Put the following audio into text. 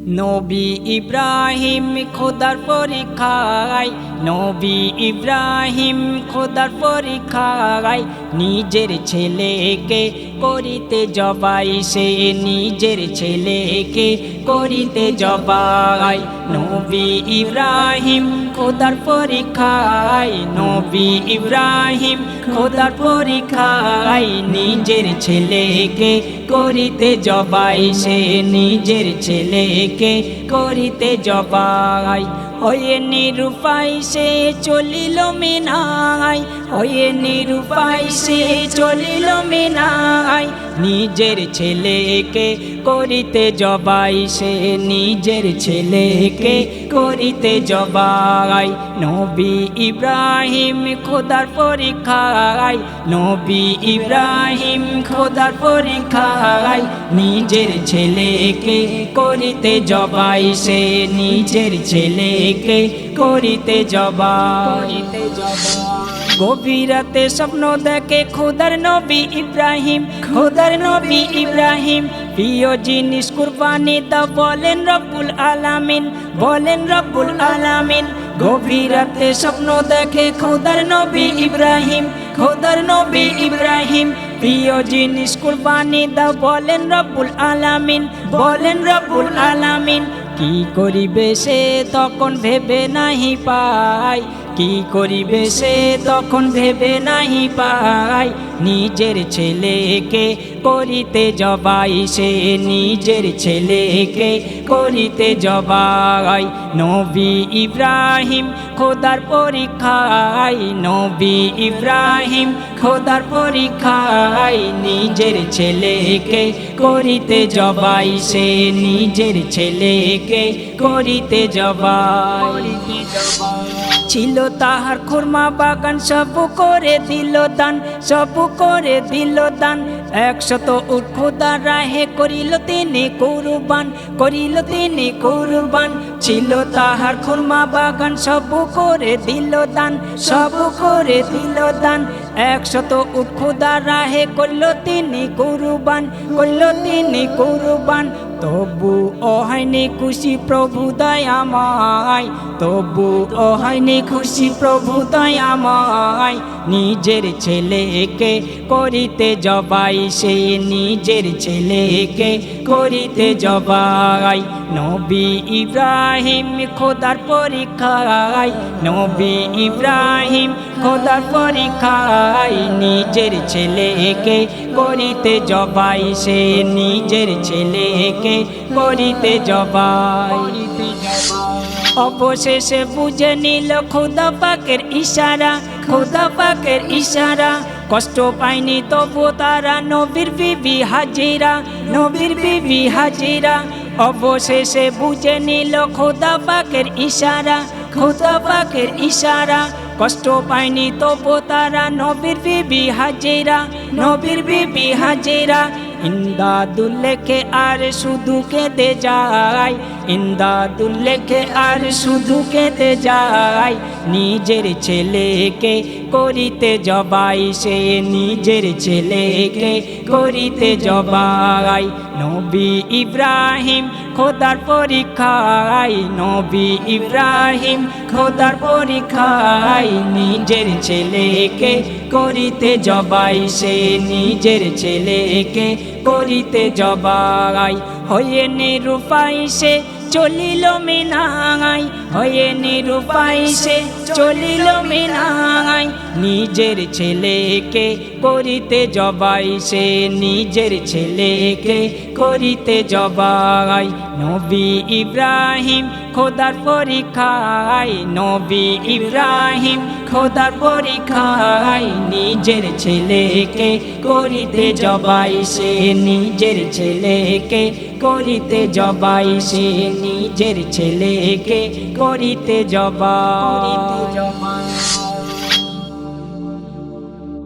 নবী ইব্রাহিম খোদার পরীক্ষায়, নবী ইব্রাহিম খোদার পরীক্ষায় নিজের ছেলেকে করিতে জবাই, সে নিজের ছেলেকে করিতে জবাই। নবী ইব্রাহিম খোদার পরীক্ষায়, নবী ইব্রাহিম খোদার পরীক্ষায় নিজের ছেলেকে করিতে জবাই, সে নিজের ছেলেকে করিতে জবাই। হয়ে নিরুপায় সে চলিল মিনায়, হয়ে নিরুপায় সে চলিল মিনায় নিজের ছেলেকে করিতে জবাই, সে নিজের ছেলেকে করিতে জবাই। নবী ইব্রাহিম খোদার পরীক্ষায়, নবী ইব্রাহিম খোদার পরীক্ষায় নিজের ছেলেকে করিতে জবাই, সে নিজের ছেলেকে করিতে জবাই। গভীর রাতে স্বপ্ন দেখে খোদার নবী ইব্রাহিম, খোদার নবী ইব্রাহিম প্রিয় জিনিস কুরবানি দাও বলেন রব্বুল আলামিন, বলেন রব্বুল আলামিন। গভীর রাতে স্বপ্ন দেখে খোদার নবী ইব্রাহিম, খোদার নবী ইব্রাহিম প্রিয় জিনিস কুরবানি দাও বলেন রব্বুল আলামিন, বলেন রব্বুল আলামিন। কি করিবে সে তখন ভেবে নাহি পায়, কি করিবে সে তখন ভেবে নাহি পায় নিজের ছেলেকে করিতে জবাই, সে নিজের ছেলেকে করিতে জবাই। নবী ইব্রাহিম খোদার পরীক্ষায়, নবী ইব্রাহিম খোদার পরীক্ষায় নিজের ছেলেকে করিতে জবাই, সে নিজের ছেলেকে করিতে জবাই। ছিল তাহার খুরমা বাগান সব করে দিল দান, সব করে দিল দান। 100 উট খোদার রাহে করিল তিনি কুরবান, করিল তিনি কুরবান। ছিল তাহার খুরমা বাগান সব করে দিল দান, সব করে দিল দান। 100 উট খোদার রাহে করল তিনি কুরবান, করল তিনি কুরবান। তবু ও হয়নি খুশি প্রভু দয়াময়, তবু ও হয়নি খুশি প্রভু দয়াময় নিজের ছেলেকে করিতে জবাই, সে নিজের ছেলেকে করিতে জবাই। নবী ইব্রাহিম খোদার পরীক্ষায়, নবী ইব্রাহিম খোদার পরীক্ষায় নিজের ছেলেকে করিতে জবাই, সে নিজের ছেলেকে করিতে জবাই। অবশেষে বুঝে নিল খোদা পাকের ইশারা, খোদা পাকের ইশারা। কষ্ট পায়নি তবু তারা নবীর বিবি হাজিরা, নবীর বিবি হাজিরা। অবশেষে বুঝে নিল খোদা পাকের ইশারা, খোদা পাকের ইশারা। কষ্ট পায়নি তবু তারা নবীর বিবি হাজিরা, নবীর বিবি হাজিরা। ইমদাদুল লেখে আর শুধু কেঁদে যায়, ইমদাদুল লেখে আর শুধু কেঁদে যায় নিজের ছেলেকে করিতে জবাই, সে নিজের ছেলেকে করিতে জবাই। নবী ইব্রাহিম খোদার পরীক্ষায়, নবী ইব্রাহিম খোদার পরীক্ষায় নিজের ছেলেকে করিতে জবাই, সে নিজের ছেলেকে করিতে জবাই। হয়ে নিরুপায় সে চলিল মিনায়, হয়ে নিরুপায় সে চলিল মিনায় নিজের ছেলেকে করিতে জবাই, সে নিজের ছেলেকে করিতে জবাই। নবী ইব্রাহিম খোদার পরীক্ষায়, নবী ইব্রাহিম খোদার পরীক্ষায় নিজের ছেলেকে করিতে জবাই, সে নিজের ছেলেকে করিতে জবাই, সে নিজের ছেলেকে করিতে জবাই।